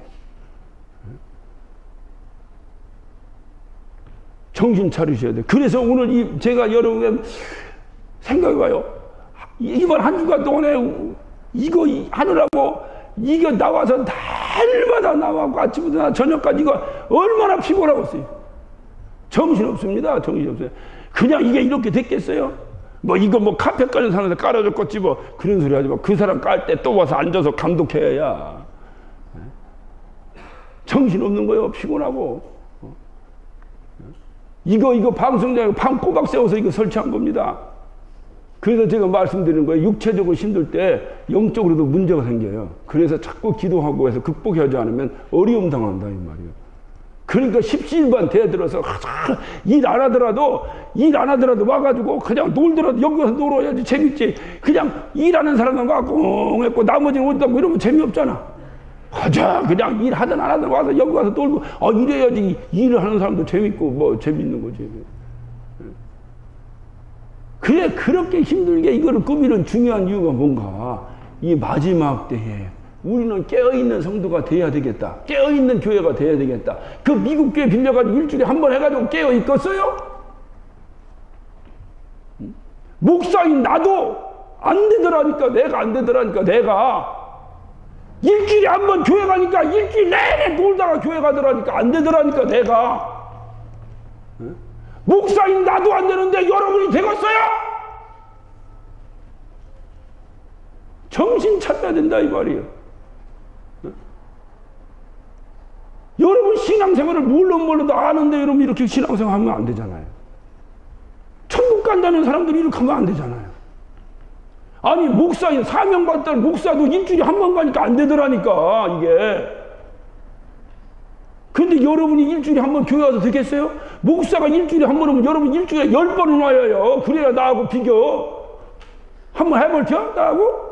정신 차리셔야 돼. 그래서 오늘 제가 여러분 생각해봐요. 이번 한 주간 동안에 이거 하느라고 이거 나와서 날마다 나와고 아침부터 저녁까지 이거 얼마나 피곤하겠어요. 정신없습니다. 정신없어요. 그냥 이게 이렇게 됐겠어요? 뭐 이거 뭐 카페 깔는 사람한테 깔아줬겠지 뭐 그런 소리 하지 마. 그 사람 깔 때 또 와서 앉아서 감독해야. 정신없는 거예요. 피곤하고. 이거 방송장에 방 꼬박 세워서 이거 설치한 겁니다. 그래서 제가 말씀드리는 거예요. 육체적으로 힘들 때 영적으로도 문제가 생겨요. 그래서 자꾸 기도하고 해서 극복하지 않으면 어려움 당한다 이 말이에요. 그러니까 십시일반 대들어서 일 안 하더라도 와가지고 그냥 놀더라도 여기 와서 놀아야지 재밌지. 그냥 일하는 사람만 가고 했고 나머지는 어디다 고 이러면 재미없잖아. 하자 그냥 일하든 안 하든 와서 여기 와서 놀고 이래야지 일을 하는 사람도 재밌고 뭐 재밌는 거지. 그래 그렇게 힘들게 이거를 꾸미는 중요한 이유가 뭔가 이 마지막 때에 우리는 깨어있는 성도가 돼야 되겠다. 깨어있는 교회가 돼야 되겠다. 그 미국 교회 빌려가지고 일주일에 한 번 해가지고 깨어있겠어요? 목사인 나도 안 되더라니까. 내가 일주일에 한 번 교회 가니까 일주일 내내 놀다가 교회 가더라니까 안 되더라니까 내가. 목사인 나도 안 되는데 여러분이 되겠어요? 정신 차려야 된다 이 말이에요. 여러분 신앙생활을 몰라도 아는데 여러분 이렇게 신앙생활 하면 안 되잖아요. 천국 간다는 사람들이 이렇게 하면 안 되잖아요. 아니 목사인 사명받던 목사도 일주일에 한 번 가니까 안 되더라니까 이게. 근데 여러분이 일주일에 한 번 교회 와서 되겠어요? 목사가 일주일에 한 번 오면 여러분 일주일에 10번은 와요. 그래야 나하고 비교. 한번 해볼게요 나하고?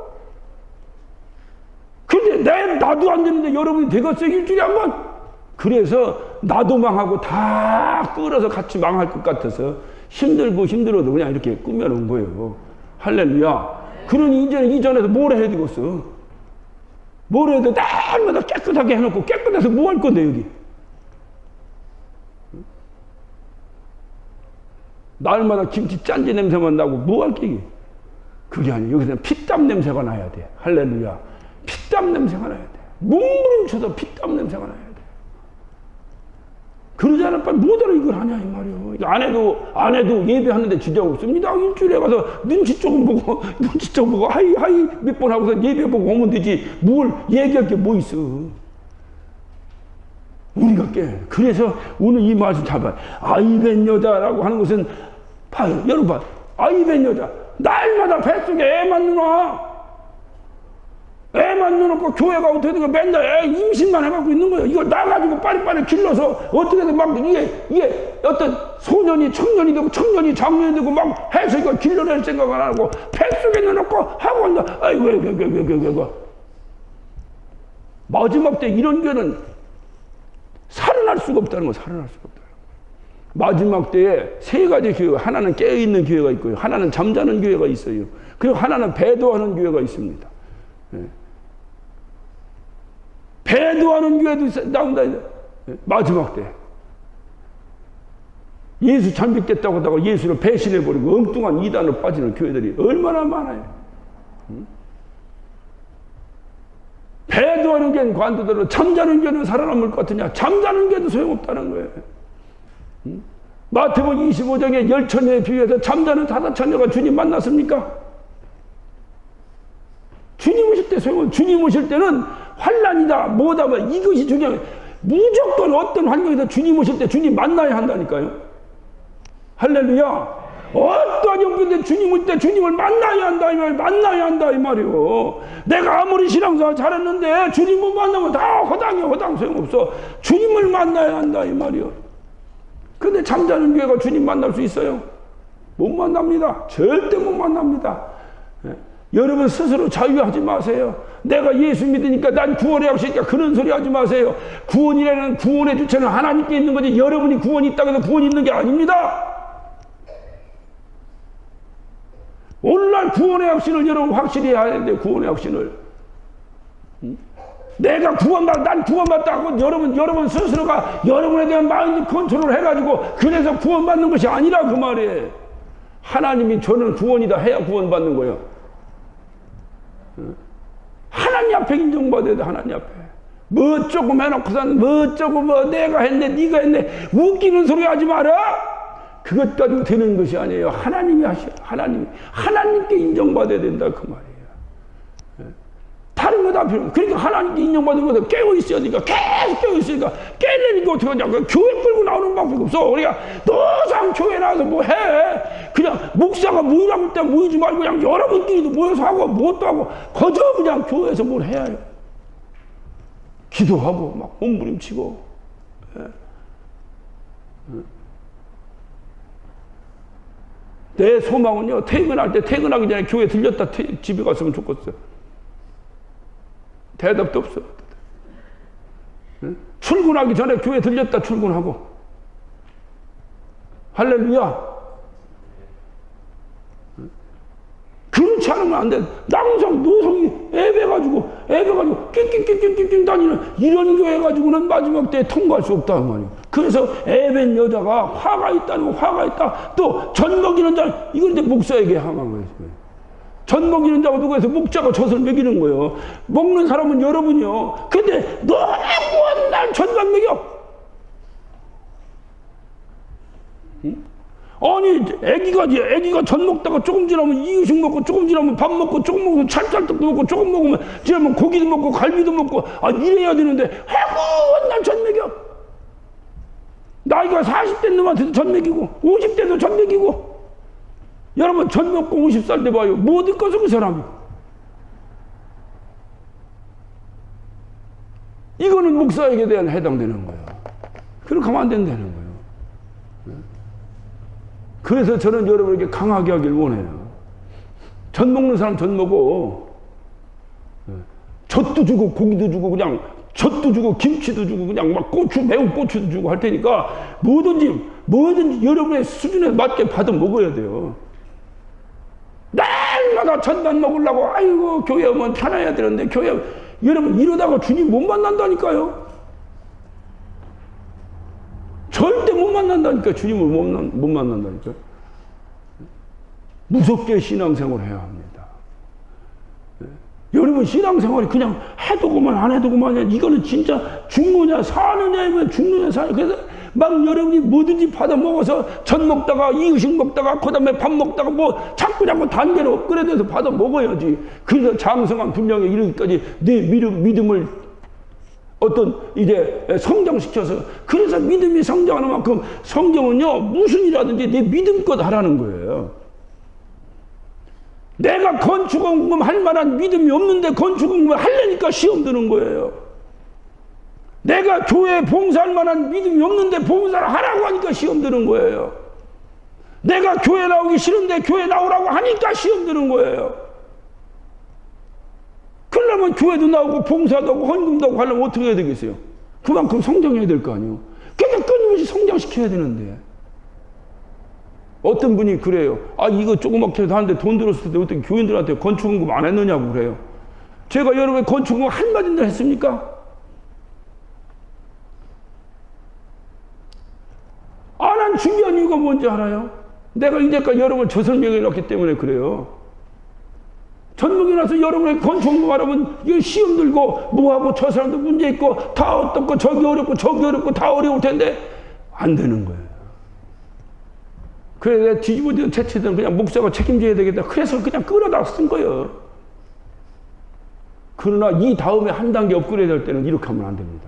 근데 나도 안 되는데 여러분이 되겠어요 일주일에 한 번? 그래서 나도 망하고 다 끌어서 같이 망할 것 같아서 힘들어도 그냥 이렇게 꾸며놓은 거예요. 할렐루야. 그러니 이전에서 뭘 해야 되겠어? 뭘 해도 날마다 깨끗하게 해놓고 깨끗해서 뭐 할 건데 여기? 날마다 김치 짠지 냄새만 나고 뭐 할 게? 그게 아니에요. 여기서는 피땀 냄새가 나야 돼. 할렐루야. 피땀 냄새가 나야 돼. 뭉뭉쳐서 피땀 냄새가 나야 돼. 그러지 않으면 빨리 못 알아 이걸 하냐 이 말이에요. 안 해도 예배하는데 지장 없습니다. 일주일에 가서 눈치 조금 보고 하이 몇 번 하고서 예배 보고 오면 되지. 뭘 얘기할 게 뭐 있어. 우리가 그래서 오늘 이 말씀 잡아요. 아이벤 여자라고 하는 것은 봐요. 여러분 봐요. 아이벤 여자 날마다 뱃속에 애만 넣어놓고 교회가 어떻게 되고 맨날 애 임신만 해갖고 있는 거예요. 이걸 나가지고 빨리빨리 길러서 어떻게든 막 이게 어떤 소년이 청년이 되고 청년이 장년이 되고 막 해서 이걸 길러낼 생각을 안 하고 뱃속에 넣어놓고 하고 한다. 아이고. 마지막 때 이런 교회는 살아날 수가 없다는 거. 살아날 수가 없다. 마지막 때에 세 가지 교회가 하나는 깨어있는 교회가 있고요. 하나는 잠자는 교회가 있어요. 그리고 하나는 배도하는 교회가 있습니다. 배도하는 교회도 나온다. 마지막 때 예수 잠식됐다고 하다가 예수를 배신해버리고 엉뚱한 이단으로 빠지는 교회들이 얼마나 많아요. 배도하는 교회는 관두더라도 잠자는 교회는 살아남을 것 같으냐? 잠자는 교회도 소용없다는 거예요. 마태복음 25장에 10처녀에 비유해서 잠자는 5처녀가 주님 만났습니까? 주님 오실 때 소용은 주님 오실 때는 환난이다 뭐다 뭐 이것이 중요해요. 무조건 어떤 환경에서 주님 오실 때 주님 만나야 한다니까요. 할렐루야. 어떠한 형편인데 주님 올 때 주님을 만나야 한다 이 말이요. 내가 아무리 신앙생활 잘했는데 주님 못 만나면 다 허당 소용없어. 주님을 만나야 한다 이 말이요. 근데 잠자는 교회가 주님 만날 수 있어요? 못 만납니다. 절대 못 만납니다. 여러분 스스로 자유하지 마세요. 내가 예수 믿으니까 난 구원의 없으니까 그런 소리 하지 마세요. 구원이라는 구원의 주체는 하나님께 있는 거지 여러분이 구원이 있다고 해서 구원이 있는 게 아닙니다. 오늘날 구원의 확신을 여러분 확실히 해야 되는데 구원의 확신을 내가 난 구원받다고 여러분 스스로가 여러분에 대한 마인드 컨트롤을 해가지고 그래서 구원받는 것이 아니라 그 말이에요. 하나님이 저는 구원이다 해야 구원받는 거예요. 하나님 앞에 인정받아야 돼. 하나님 앞에 뭐 조금 해놓고선 뭐 조금 뭐 내가 했네 네가 했네 웃기는 소리 하지 마라. 그것 가지고 되는 것이 아니에요. 하나님께 인정받아야 된다 그 말이에요. 다른 거 다 필요 없어요. 그러니까 하나님께 인정받는 것도 깨어 있어야 되니까 계속 깨어 있으니까 깨려니까 어떻게 하냐. 교회 끌고 나오는 방법이 없어. 우리가 너상 교회 나와서 뭐 해. 그냥 목사가 모이라고 할 때 모이지 말고 그냥 여러분끼리도 모여서 하고 뭣도 하고 거저 그냥 교회에서 뭘 해야 해요. 기도하고 막 몸부림치고. 내 소망은요 퇴근할 때 퇴근하기 전에 교회 들렸다 집에 갔으면 좋겠어요. 대답도 없어. 출근하기 전에 교회 들렸다 출근하고. 할렐루야. 그렇지 않으면 안 돼. 낭성 노성이 애배가지고 낑낑낑낑낑 다니는 이런 교회 가지고는 마지막 때에 통과할 수 없다 말이에요. 그래서 애밴 여자가 화가 있다는 거 화가 있다. 또 젖 먹이는 자 이건 이제 목사에게 항한 거예요. 젖 먹이는 자가 누구에서 목자가 젖을 먹이는 거예요. 먹는 사람은 여러분이요. 근데 너무 날 젖만 먹여. 응? 아니 애기가 젖 먹다가 조금 지나면 이유식 먹고 조금 지나면 밥 먹고 조금 먹으면 찰쌀떡도 먹고 조금 먹으면 지나면 고기도 먹고 갈비도 먹고 이래야 되는데 아이고 날 젖 먹여. 나이가 40대 놈한테도 젖 먹이고 50대도 젖 먹이고. 여러분 젖 먹고 50살 때 봐요. 뭐 어디 거서 그 사람이. 이거는 목사에게 대한 해당되는 거예요. 그렇게 하면 안 된다는 거예요. 그래서 저는 여러분에게 강하게 하길 원해요. 젖 먹는 사람 젖 먹어. 젖도 주고 고기도 주고 그냥 젖도 주고 김치도 주고 그냥 막 매운 고추도 주고 할 테니까 뭐든지 여러분의 수준에 맞게 받아 먹어야 돼요. 날마다 젖만 먹으려고 아이고 교회 오면 편해야 되는데 여러분 이러다가 주님 못 만난다니까요. 절대 못 만난다니까. 주님을 못 만난다니까. 무섭게 신앙생활을 해야 합니다. 여러분 신앙생활이 그냥 해도 그만 안 해도 그만이야. 이거는 진짜 죽느냐 사느냐면 죽느냐 사느냐. 그래서 막 여러분이 뭐든지 받아 먹어서 젖 먹다가 이유식 먹다가 그다음에 밥 먹다가 뭐 자꾸 단계로 업그레이드해서 받아 먹어야지. 그래서 장성한 분량에 이르기까지 내 믿음을 이제 성장시켜서. 그래서 믿음이 성장하는 만큼 성경은요 무슨 일하든지 내 믿음껏 하라는 거예요. 내가 건축원금 할 만한 믿음이 없는데 건축원금을 하려니까 시험 드는 거예요. 내가 교회에 봉사할 만한 믿음이 없는데 봉사를 하라고 하니까 시험 드는 거예요. 내가 교회 나오기 싫은데 교회 나오라고 하니까 시험 드는 거예요. 그러려면 교회도 나오고 봉사도 하고 헌금도 하고 하려면 어떻게 해야 되겠어요? 그만큼 성장해야 될 거 아니에요. 그러니까 끊임없이 성장시켜야 되는데. 어떤 분이 그래요. 이거 조그맣게 하는데 돈 들었을 때 어떻게 교인들한테 건축원금 안 했느냐고 그래요. 제가 여러분의 건축원금 한마디도 했습니까? 안 한 중요한 이유가 뭔지 알아요? 내가 이제까지 여러분을 젖을 먹여놨기 때문에 그래요. 젖 먹여놔서 여러분의 건축원금 하려면 이거 시험 들고 뭐하고 저 사람도 문제 있고 다 어떻고 저기 어렵고 다 어려울 텐데 안 되는 거예요. 그래 내가 뒤집어지든 채치든 그냥 목사가 책임져야 되겠다. 그래서 그냥 끌어다 쓴 거예요. 그러나 이 다음에 한 단계 업그레이드 할 때는 이렇게 하면 안 됩니다.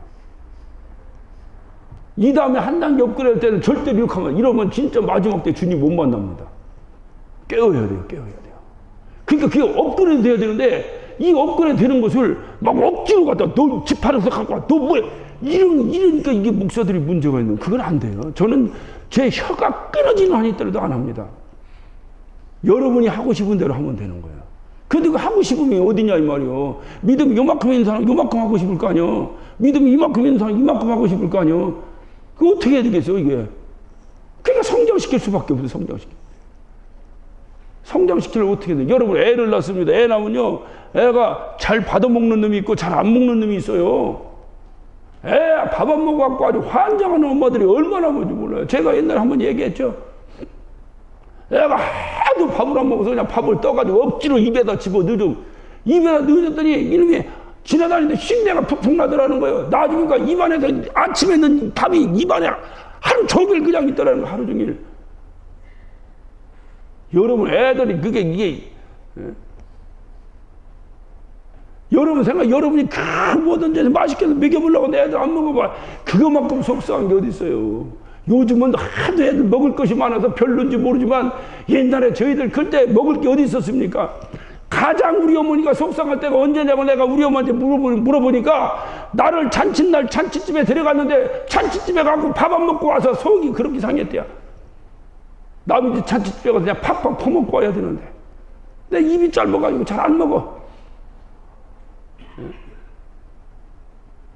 이 다음에 한 단계 업그레이드 할 때는 절대 이렇게 하면 이러면 진짜 마지막 때 주님 못 만납니다. 깨워야 돼요. 그러니까 그게 업그레이드 돼야 되는데 이 업그레이드 되는 것을 막 억지로 갖다 너 집팔아서 갖고 와. 너 뭐야. 이러니까 이게 목사들이 문제가 있는 그건 안 돼요. 저는 제 혀가 끊어지는 한이 있더라도 안 합니다. 여러분이 하고 싶은 대로 하면 되는 거예요. 근데 그 하고 싶으면 어디냐 이 말이요. 믿음이 요만큼 있는 사람 요만큼 하고 싶을 거 아니요. 믿음이 이만큼 있는 사람 이만큼 하고 싶을 거 아니요. 그거 어떻게 해야 되겠어요 이게. 그러니까 성장시킬 수밖에 없어요. 성장시키려면 어떻게 해야 돼요. 여러분 애를 낳습니다. 애 낳으면요. 애가 잘 받아먹는 놈이 있고 잘 안 먹는 놈이 있어요. 애 밥 안 먹어갖고 아주 환장하는 엄마들이 얼마나 뭔지 몰라요. 제가 옛날에 한번 얘기했죠. 애가 하도 밥을 안 먹어서 그냥 밥을 떠가지고 억지로 입에다 집어 넣어줘. 입에다 넣어줬더니 이놈이 지나다니는데 쉰내가 푹푹 나더라는 거예요. 나중에 입안에서 아침에 넣은 밥이 입안에 하루 종일 그냥 있더라는 거예요. 하루 종일. 여러분 애들이 그게 이게 여러분 생각 여러분이 그 모든 데서 맛있게 먹여보려고 내 애들 안 먹어봐. 그거만큼 속상한 게 어디 있어요. 요즘은 하도 애들 먹을 것이 많아서 별론지 모르지만 옛날에 저희들 그때 먹을 게 어디 있었습니까? 가장 우리 어머니가 속상할 때가 언제냐고 내가 우리 어머니한테 물어보니까 나를 잔칫날 잔치집에 데려갔는데 잔치집에 가고 밥 안 먹고 와서 속이 그렇게 상했대요. 남이 이제 잔치집에 가서 그냥 팍팍 퍼먹고 와야 되는데 내 입이 짧아가지고 잘 안 먹어.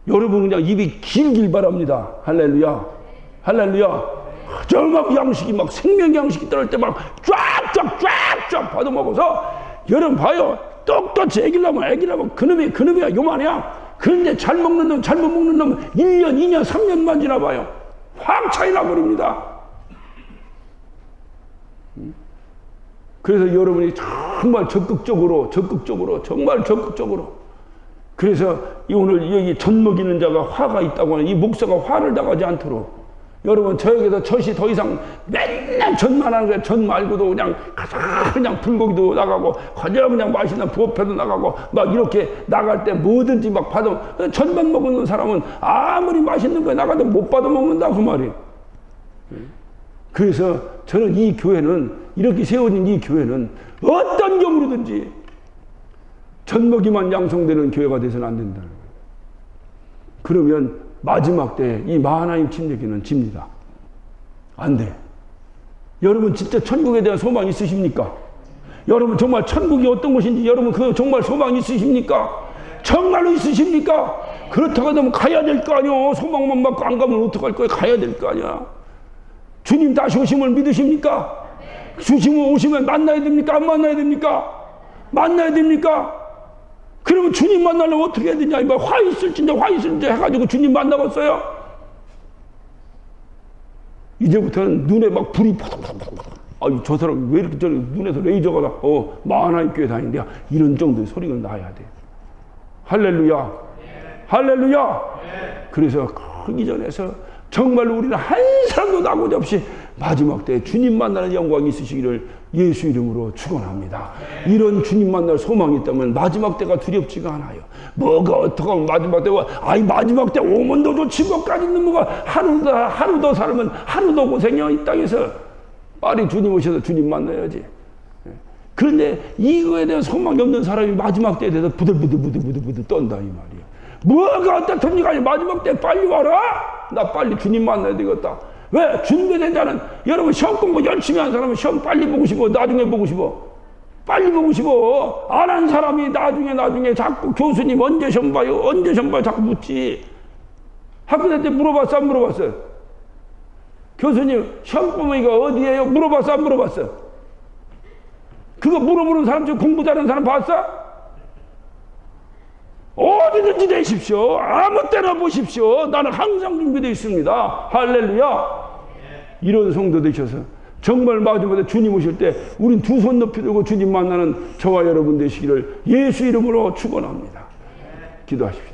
여러분 그냥 입이 길길 바랍니다. 할렐루야. 할렐루야. 저막 양식이 막 생명 양식이 떨어질 때 막 쫙쫙쫙쫙 받아먹어서 여러분 봐요. 똑같이 애기라면 그놈이야 요만이야. 그런데 잘 먹는 놈 잘못 먹는 놈 1년 2년 3년만 지나봐요. 확 차이 나버립니다. 그래서 여러분이 정말 적극적으로 그래서 오늘 여기 젖 먹이는 자가 화가 있다고 하는 이 목사가 화를 당하지 않도록 여러분 저에게서 젖이 더 이상 맨날 젖만 하는 거예요. 젖 말고도 그냥 불고기도 나가고 그냥 맛있는 부업회도 나가고 막 이렇게 나갈 때 뭐든지 막 받아 젖만 먹는 사람은 아무리 맛있는 거 나가도 못 받아 먹는다 그 말이에요. 그래서 저는 이 교회는 이렇게 세워진 이 교회는 어떤 경우로든지 젖먹이만 양성되는 교회가 돼서는 안 된다는 거예요. 그러면 마지막 때 이 하나님 침례교는 집니다. 안 돼. 여러분 진짜 천국에 대한 소망 있으십니까? 여러분 정말 천국이 어떤 곳인지 여러분 그 정말 소망 있으십니까? 정말로 있으십니까? 그렇다고 하면 가야 될 거 아니야. 소망만 받고 안 가면 어떡할 거야. 가야 될 거 아니야. 주님 다시 오심을 믿으십니까? 주님 오시면 만나야 됩니까? 안 만나야 됩니까? 만나야 됩니까? 그러면 주님 만나려면 어떻게 해야 되냐? 화 있을진데 해가지고 주님 만나겠어요? 이제부터는 눈에 막 불이 파닥파닥. 저 사람 왜 이렇게 눈에서 레이저가 나? 하나님 교회 다니는데 이런 정도의 소리가 나야 돼. 할렐루야. 할렐루야. 그래서 그 이전에서 정말로 우리는 한 사람도 나고자 없이 마지막 때 주님 만나는 영광이 있으시기를 예수 이름으로 축원합니다. 이런 주님 만날 소망이 있다면 마지막 때가 두렵지가 않아요. 뭐가 어떻게 하면 마지막 때가 마지막 때 오면 더 좋지 뭐까지 있는 뭐가 하루 더 살면 하루 더 고생이야 이 땅에서. 빨리 주님 오셔서 주님 만나야지. 그런데 이거에 대한 소망이 없는 사람이 마지막 때에 대해서 부들부들 떤다 이 말이야. 뭐가 어떻습니까? 마지막 때 빨리 와라. 나 빨리 주님 만나야 되겠다. 왜? 준비된 자는 여러분 시험 공부 열심히 한 사람은 시험 빨리 보고 싶어. 나중에 보고 싶어. 빨리 보고 싶어. 안 한 사람이 나중에 자꾸 교수님 언제 시험 봐요? 자꾸 묻지. 학교 다닐 때 물어봤어? 안 물어봤어? 교수님 시험 범위가 어디예요? 물어봤어? 안 물어봤어? 그거 물어보는 사람 중 공부 잘하는 사람 봤어? 어디든지 되십시오. 아무 때나 보십시오. 나는 항상 준비되어 있습니다. 할렐루야. 이런 성도 되셔서 정말 마지막에 주님 오실 때 우린 두 손 높이 들고 주님 만나는 저와 여러분 되시기를 예수 이름으로 축원합니다. 기도하십시오.